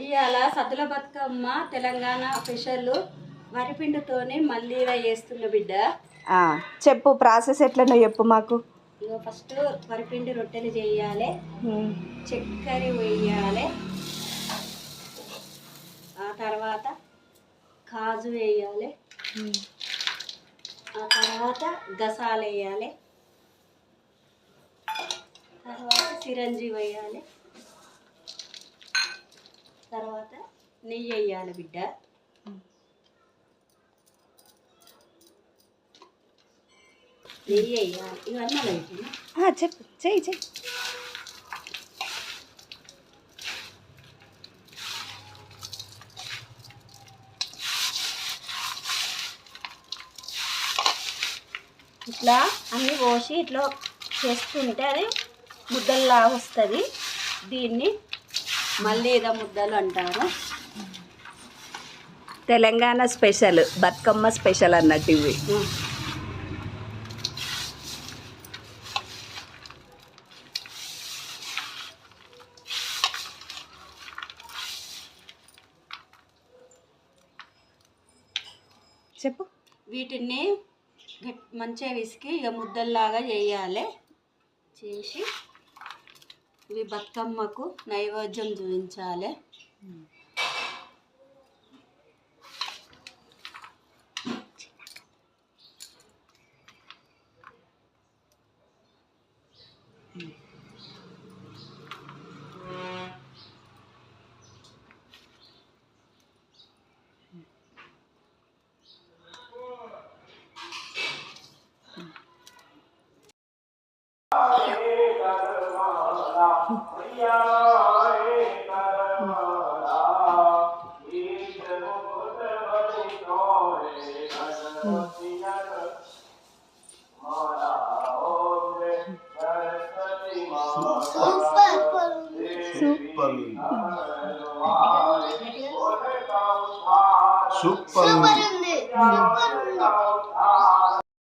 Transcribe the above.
ఇవాళ సద్దుల బతుకమ్మ తెలంగాణ స్పెషల్ వరిపిండితోనే మళ్ళీ చేస్తున్న బిడ్డ. చెప్పు ప్రాసెస్ ఎట్లనో చెప్పు మాకు. ఇక ఫస్ట్ వరిపిండి రొట్టెలు చేయాలి, చక్కెర వేయాలి, ఆ తర్వాత కాజు వేయాలి, ఆ తర్వాత గసాలు వేయాలి, తర్వాత చిరంజీవి వేయాలి, తర్వాత నెయ్యి వేయాలి బిడ్డ. నెయ్యి వేయాలి. ఇవన్నీ అలా చెప్పు, చెయ్యి చెయ్యి. ఇట్లా అన్నీ పోసి ఇట్లా చేస్తుంటే అది ముద్దల్లా వస్తుంది. దీన్ని మల్లీద ముద్దలు అంటారు. తెలంగాణ స్పెషల్, బతుకమ్మ స్పెషల్ అన్నట్టు ఇవి. చెప్పు. వీటిని మంచిగా విసికి ఇక ముద్దల్లాగా చేయాలి. చేసి ఇవి బతుకమ్మకు నైవేద్యం చూపించాలి. సూపర్ ఉంది.